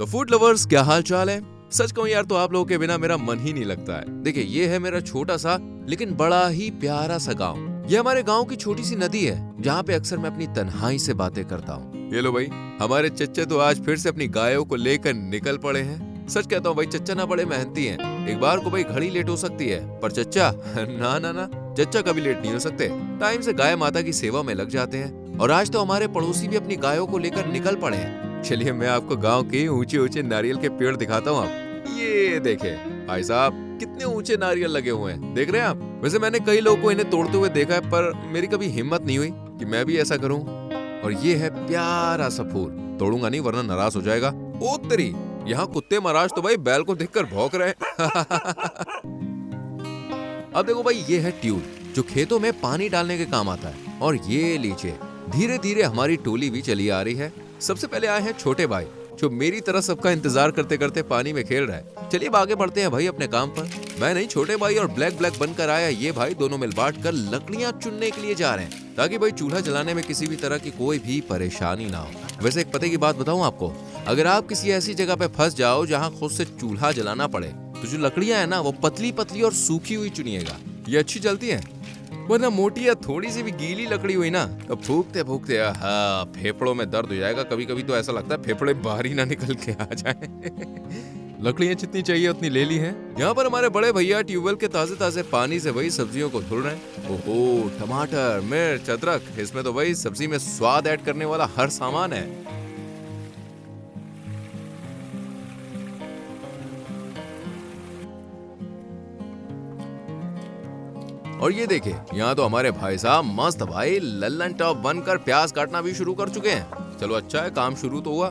तो food lovers, क्या हाल चाल है। सच कहूं यार तो आप लोगों के बिना मेरा मन ही नहीं लगता है। देखिए, ये है मेरा छोटा सा लेकिन बड़ा ही प्यारा सा गांव। ये हमारे गांव की छोटी सी नदी है जहाँ पे अक्सर मैं अपनी तन्हाई से बातें करता हूँ। ये लो भाई, हमारे चच्चे तो आज फिर से अपनी गायों को लेकर निकल पड़े हैं। सच कहता हूँ भाई, चच्चा ना बड़े मेहनती हैं। एक बार को भाई घड़ी लेट हो सकती है, पर चच्चा ना ना ना, चच्चा कभी लेट नहीं हो सकते। टाइम से गाय माता की सेवा में लग जाते हैं। और आज तो हमारे पड़ोसी भी अपनी गायों को लेकर निकल पड़े हैं। चलिए मैं आपको गांव के ऊंचे ऊंचे नारियल के पेड़ दिखाता हूँ। आप ये देखें भाई साहब, कितने ऊंचे नारियल लगे हुए हैं, देख रहे हैं आप। वैसे मैंने कई लोगों को इन्हें तोड़ते हुए देखा है, पर मेरी कभी हिम्मत नहीं हुई कि मैं भी ऐसा करूं। और ये है प्यारा सा फूल, तोड़ूंगा नहीं वरना नाराज हो जाएगा। ओ तेरी, यहाँ कुत्ते महाराज तो भाई बैल को देखकर भौंक रहे हैं। अब देखो भाई, ये है ट्यूब जो खेतों में पानी डालने के काम आता है। और ये लीजिए, धीरे धीरे हमारी टोली भी चली आ रही है। सबसे पहले आए हैं छोटे भाई, जो मेरी तरह सबका इंतजार करते करते पानी में खेल रहा है। चलिए अब आगे बढ़ते हैं भाई अपने काम पर। मैं नहीं, छोटे भाई और ब्लैक ब्लैक बनकर आया ये भाई दोनों मिल बांट कर लकड़ियां चुनने के लिए जा रहे हैं, ताकि भाई चूल्हा जलाने में किसी भी तरह की कोई भी परेशानी ना हो। वैसे एक पते की बात बताऊं आपको, अगर आप किसी ऐसी जगह पे फंस जाओ जहाँ खुद से चूल्हा जलाना पड़े, तो जो लकड़ियां है ना, वो पतली पतली और सूखी हुई चुनिएगा। ये अच्छी जलती है, वरना मोटी या थोड़ी सी भी गीली लकड़ी हुई ना, तो फूकते फूकते फेफड़ों में दर्द हो जाएगा। कभी कभी तो ऐसा लगता है फेफड़े बाहर ही ना निकल के आ जाए। लकड़ियां जितनी चाहिए उतनी ले ली हैं। यहाँ पर हमारे बड़े भैया ट्यूबवेल के ताजे ताजे पानी से भाई सब्जियों को धुल रहे हैं। ओहो, टमाटर, मिर्च, अदरक, इसमें तो भाई सब्जी में स्वाद ऐड करने वाला हर सामान है। और ये देखिए, यहाँ तो हमारे भाई साहब मस्त भाई लल्लन टॉप बनकर प्याज काटना भी शुरू कर चुके हैं। चलो अच्छा है, काम शुरू तो हुआ।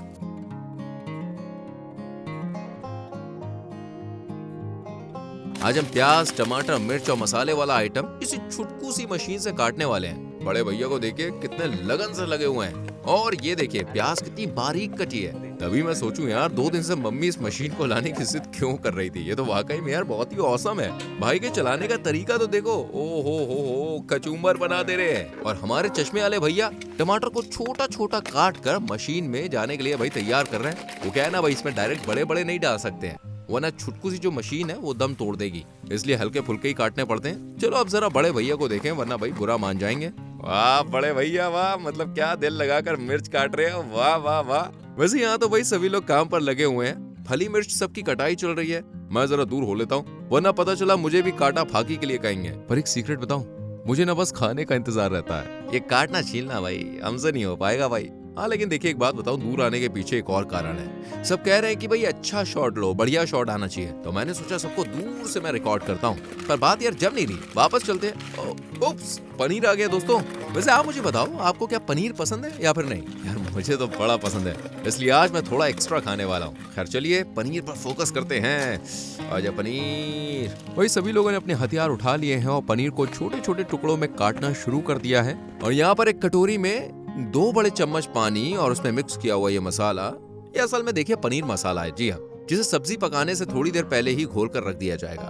आज हम प्याज, टमाटर, मिर्च और मसाले वाला आइटम किसी छुटकू सी मशीन से काटने वाले हैं। बड़े भैया को देखिए कितने लगन से लगे हुए हैं। और ये देखिए प्याज कितनी बारीक कटी है। तभी मैं सोचूं यार, 2 दिन से मम्मी इस मशीन को लाने की जिद क्यों कर रही थी। ये तो वाकई में यार बहुत ही औसम है। भाई के चलाने का तरीका तो देखो, ओ हो, कचूमर बना दे रहे हैं। और हमारे चश्मे वाले भैया टमाटर को छोटा छोटा काट कर मशीन में जाने के लिए भाई तैयार कर रहे हैं। वो क्या है ना भाई, इसमें डायरेक्ट बड़े बड़े नहीं डाल सकते हैं, वरना छुटकू सी जो मशीन है वो दम तोड़ देगी, इसलिए हल्के फुल्के ही काटने पड़ते हैं। चलो अब जरा बड़े भैया को देखें, वरना भाई बुरा मान जाएंगे। वाह बड़े भैया वाह, मतलब क्या दिल लगाकर मिर्च काट रहे हो, वाह वाह वाह। वैसे यहाँ तो भाई सभी लोग काम पर लगे हुए हैं। फली मिर्च सबकी कटाई चल रही है। मैं जरा दूर हो लेता हूँ, वरना पता चला मुझे भी काटा फाकी के लिए कहेंगे। पर एक सीक्रेट बताऊं, मुझे ना बस खाने का इंतजार रहता है, ये काटना छीलना भाई हमसे नहीं हो पाएगा भाई। हाँ लेकिन देखिए एक बात बताऊं, दूर आने के पीछे एक और कारण है। सब कह रहे हैं कि भाई अच्छा शॉट लो, बढ़िया शॉट आना चाहिए, तो मैंने सोचा सबको दूर से मैं रिकॉर्ड करता हूँ। पर बात यार जब नहीं रही, वापस चलते हैं। उप्स, पनीर आ गया दोस्तों। वैसे आप मुझे बताओ, आपको क्या पनीर पसंद है या फिर नहीं? यार मुझे तो बड़ा पसंद है, इसलिए आज मैं थोड़ा एक्स्ट्रा खाने वाला हूँ। खैर चलिए पनीर पर फोकस करते हैं। आजा पनीर। वही सभी लोगों ने अपने हथियार उठा लिए हैं और पनीर को छोटे छोटे टुकड़ों में काटना शुरू कर दिया है। और यहाँ पर एक कटोरी में 2 बड़े चम्मच पानी और उसमें मिक्स किया हुआ ये मसाला, ये असल में देखिए पनीर मसाला है। जी हाँ, जिसे सब्जी पकाने से थोड़ी देर पहले ही घोल कर रख दिया जाएगा।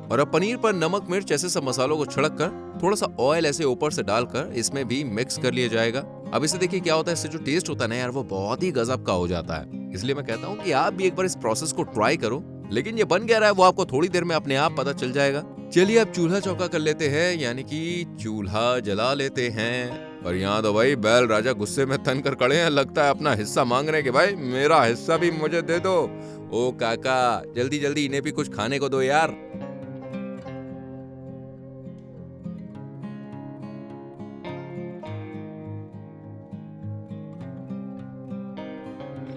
और अब पनीर पर नमक, मिर्च ऐसे सब मसालों को छिड़क कर थोड़ा सा ऑयल ऐसे ऊपर से डालकर इसमें भी मिक्स कर लिया जाएगा। अब इसे देखिए क्या होता है, इससे जो टेस्ट होता है ना यार, वो बहुत ही गजब का हो जाता है। इसलिए मैं कहता हूँ कि आप भी एक बार इस प्रोसेस को ट्राई करो। लेकिन ये बन क्या रहा है वो आपको थोड़ी देर में अपने आप पता चल जाएगा। चलिए अब चूल्हा चौका कर लेते हैं, यानी कि चूल्हा जला लेते हैं। और यहाँ तो भाई बैल राजा गुस्से में तन कर खड़े हैं, लगता है अपना हिस्सा मांग रहे हैं कि भाई मेरा हिस्सा भी मुझे दे दो। ओ काका, जल्दी जल्दी इन्हें भी कुछ खाने को दो यार।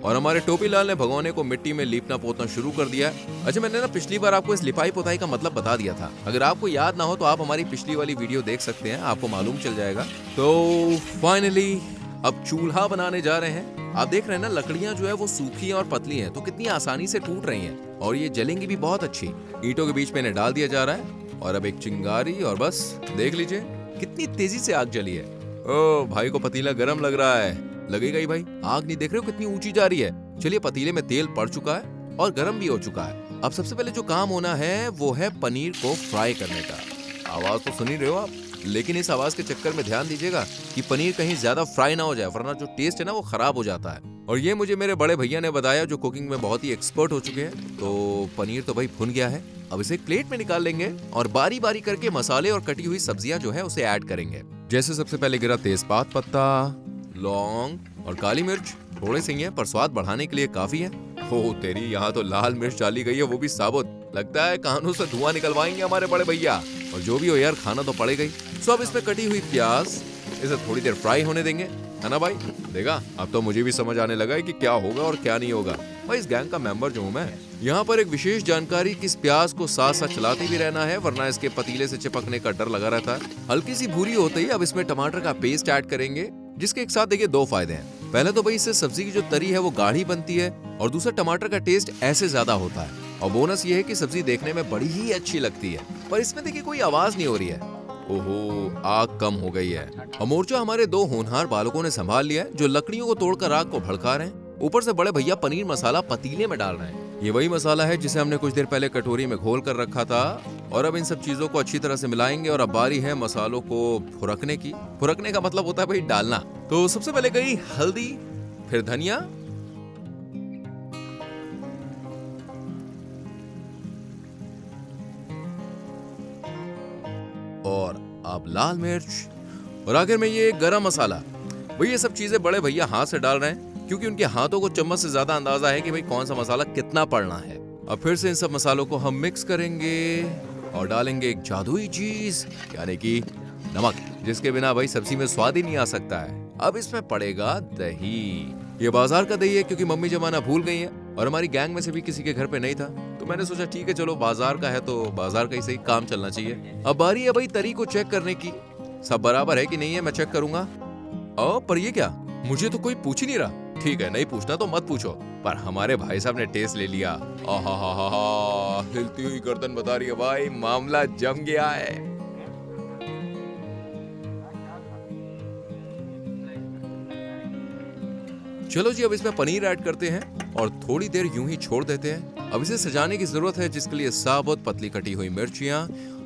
और हमारे टोपी लाल ने भगोने को मिट्टी में लीपना पोतना शुरू कर दिया। अच्छा, मैंने ना पिछली बार आपको इस लिपाई पोताई का मतलब बता दिया था। अगर आपको याद ना हो तो आप हमारी पिछली वाली वीडियो देख सकते हैं, आपको मालूम चल जाएगा। तो फाइनली अब चूल्हा बनाने जा रहे हैं। आप देख रहे हैं ना, लकड़ियां जो है वो सूखी और पतली हैं, तो कितनी आसानी से टूट रही हैं और ये जलेंगी भी बहुत अच्छी। ईंटों के बीच में इन्हें डाल दिया जा रहा है और अब एक चिंगारी, और बस देख लीजिए कितनी तेजी से आग जली है। ओ भाई को पतीला गर्म लग रहा है, लगेगा ही भाई। आग नहीं देख रहे हो कितनी ऊंची जा रही है। चलिए पतीले में तेल पड़ चुका है और गर्म भी हो चुका है। अब सबसे पहले जो काम होना है वो है पनीर को फ्राई करने का। आवाज तो सुन ही रहे हो आप, लेकिन इस आवाज के चक्कर में ध्यान दीजिएगा कि पनीर कहीं ज्यादा फ्राई ना हो जाए, वरना जो टेस्ट है ना वो खराब हो जाता है। और ये मुझे मेरे बड़े भैया ने बताया जो कुकिंग में बहुत ही एक्सपर्ट हो चुके हैं। तो पनीर तो भाई भुन गया है, अब इसे एक प्लेट में निकाल लेंगे और बारी बारी करके मसाले और कटी हुई सब्जियां जो है उसे ऐड करेंगे। जैसे सबसे पहले गिरा तेजपात पत्ता, लौंग और काली मिर्च। थोड़े से ही हैं पर स्वाद बढ़ाने के लिए काफी है। हो तेरी, यहाँ तो लाल मिर्च डाली गई है, वो भी साबुत। लगता है कानों से धुआं निकलवाएंगे हमारे बड़े भैया। और जो भी हो यार, खाना तो पड़ेगा ही। सो अब इसमें कटी हुई प्याज, इसे थोड़ी देर फ्राई होने देंगे, है ना भाई? देखा, अब तो मुझे भी समझ आने लगा है कि क्या होगा और क्या नहीं होगा। भाई इस गैंग का मेंबर जो हूँ मैं। यहाँ पर एक विशेष जानकारी कि इस प्याज को साथ साथ चलाते भी रहना है, वरना इसके पतीले से चिपकने का डर लगा रहता है। हल्की सी भूरी होते ही अब इसमें टमाटर का पेस्ट ऐड करेंगे, जिसके एक साथ देखिए दो फायदे हैं। पहले तो भाई इससे सब्जी की जो तरी है वो गाढ़ी बनती है, और दूसरा टमाटर का टेस्ट ऐसे ज्यादा होता है। और बोनस ये है कि सब्जी देखने में बड़ी ही अच्छी लगती है। पर इसमें देखिए कोई आवाज नहीं हो रही है। ओहो, आग कम हो गई है। और मोर्चा हमारे दो होनहार बालकों ने संभाल लिया है, जो लकड़ियों को तोड़कर आग को भड़का रहे हैं। ऊपर से बड़े भैया पनीर मसाला पतीले में डाल रहे हैं। ये वही मसाला है जिसे हमने कुछ देर पहले कटोरी में घोल कर रखा था। और अब इन सब चीजों को अच्छी तरह से मिलाएंगे और अब बारी है मसालों को फुरकने की। फुरकने का मतलब होता है भाई डालना। तो सबसे पहले गई हल्दी, फिर धनिया, और अब लाल मिर्च, और आखिर में ये गरम मसाला। भाई ये सब चीजें बड़े भैया हाथ से डाल रहे हैं, क्योंकि उनके हाथों को चम्मच से ज्यादा अंदाजा है कि भाई कौन सा मसाला कितना पड़ना है। अब फिर से इन सब मसालों को हम मिक्स करेंगे और डालेंगे एक जादुई चीज, यानी कि नमक, जिसके बिना भाई सब्जी में स्वाद ही नहीं आ सकता है। अब इसमें पड़ेगा दही। ये बाजार का दही है, क्योंकि मम्मी जमाना भूल गई है और हमारी गैंग में से भी किसी के घर पे नहीं था। तो मैंने सोचा ठीक है, चलो बाजार का है तो बाजार का ही सही, काम चलना चाहिए। अब बारी है भाई तरी को चेक करने की, सब बराबर है कि नहीं है मैं चेक करूंगा। पर ये क्या, मुझे तो कोई पूछ ही नहीं रहा। ठीक है, नहीं पूछना तो मत पूछो। पर हमारे भाई साहब ने टेस्ट ले लिया। आहा, हिलती हुई गर्दन बता रही है भाई, मामला जम गया है। चलो जी, अब इसमें पनीर ऐड करते हैं और थोड़ी देर यूं ही छोड़ देते हैं। अब इसे सजाने की जरूरत है, जिसके लिए साबुत पतली कटी हुई मिर्चियां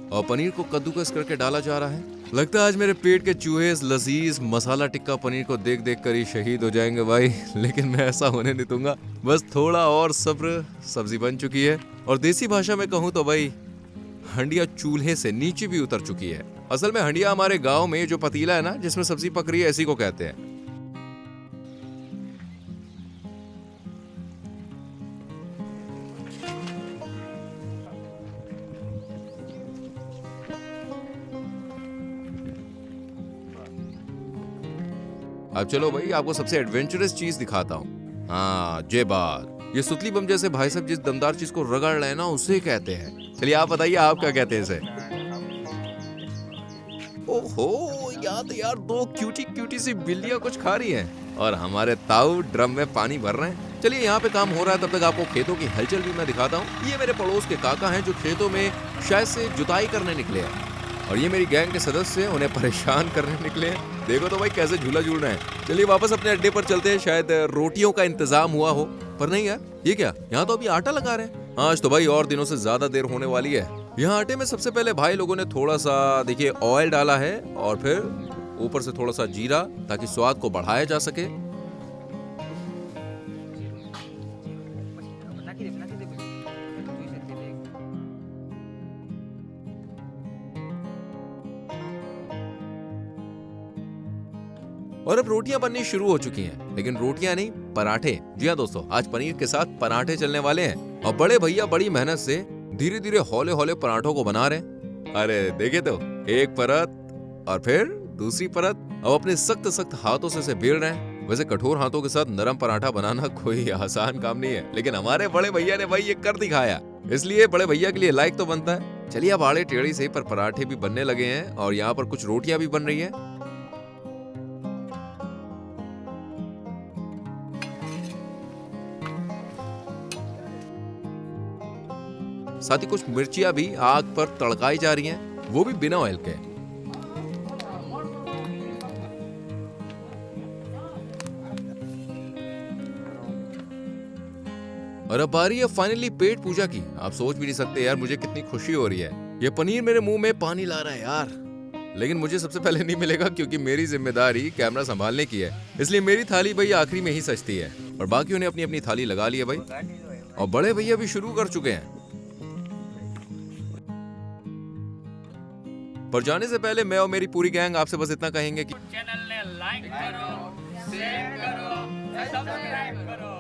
और पनीर को कद्दूकस करके डाला जा रहा है। लगता है आज मेरे पेट के चूहे इस लजीज मसाला टिक्का पनीर को देख देख कर ही शहीद हो जाएंगे भाई। लेकिन मैं ऐसा होने नहीं दूंगा, बस थोड़ा और सब्र। सब्जी बन चुकी है और देसी भाषा में कहूँ तो भाई हंडिया चूल्हे से नीचे भी उतर चुकी है। असल में हंडिया हमारे गाँव में जो पतीला है ना, जिसमें सब्जी पक रही है, ऐसी को कहते हैं। अब चलो भाई, आपको सबसे एडवेंचरस चीज दिखाता हूँ। हाँ, ये बात, ये सुतली बम जैसे भाई साहब जिस दमदार चीज को रगड़ रहे हैं ना, उसे कहते हैं। चलिए आप बताइए, आप क्या कहते हैं इसे? ओहो, यार दो क्यूटी क्यूटी सी बिल्लियां कुछ खा रही हैं और हमारे ताऊ ड्रम में पानी भर रहे हैं। चलिए यहाँ पे काम हो रहा है, तब तक आपको खेतों की हलचल भी मैं दिखाता हूँ। ये मेरे पड़ोस के काका हैं, जो खेतों में शायद से जुताई करने निकले हैं, और ये मेरी गैंग के सदस्य उन्हें परेशान करने निकले हैं। देखो तो भाई कैसे झूला झूल रहे हैं। चलिए वापस अपने अड्डे पर चलते हैं, शायद रोटियों का इंतजाम हुआ हो। पर नहीं यार, ये क्या, यहाँ तो अभी आटा लगा रहे हैं। आज तो भाई और दिनों से ज्यादा देर होने वाली है। यहाँ आटे में सबसे पहले भाई लोगों ने थोड़ा सा देखिए ऑयल डाला है, और फिर ऊपर से थोड़ा सा जीरा, ताकि स्वाद को बढ़ाया जा सके। और अब रोटियां बननी शुरू हो चुकी हैं, लेकिन रोटियां नहीं, पराठे। जी हाँ दोस्तों, आज पनीर के साथ पराठे चलने वाले हैं। और बड़े भैया बड़ी मेहनत से धीरे धीरे हौले हौले पराठों को बना रहे हैं। अरे देखे तो, एक परत और फिर दूसरी परत। अब अपने सख्त सख्त हाथों से बेल रहे हैं। वैसे कठोर हाथों के साथ नरम पराठा बनाना कोई आसान काम नहीं है, लेकिन हमारे बड़े भैया ने भाई ये कर दिखाया, इसलिए बड़े भैया के लिए लाइक तो बनता है। चलिए अब आड़े टेढ़ी से पर पराठे भी बनने लगे हैं, और यहाँ पर कुछ रोटियां भी बन रही है। साथ ही कुछ मिर्चियां भी आग पर तड़काई जा रही हैं, वो भी बिना ऑयल के। और अब बारी है फाइनली पेट पूजा की। आप सोच भी नहीं सकते यार, मुझे कितनी खुशी हो रही है। ये पनीर मेरे मुंह में पानी ला रहा है यार। लेकिन मुझे सबसे पहले नहीं मिलेगा क्योंकि मेरी जिम्मेदारी कैमरा संभालने की है, इसलिए मेरी थाली भाई आखिरी में ही सजती है और बाकियों ने अपनी अपनी थाली लगा ली है भाई। और बड़े भैया भी शुरू कर चुके हैं। पर जाने से पहले मैं और मेरी पूरी गैंग आपसे बस इतना कहेंगे कि चैनल ने लाइक करो, शेयर करो, सब्सक्राइब करो।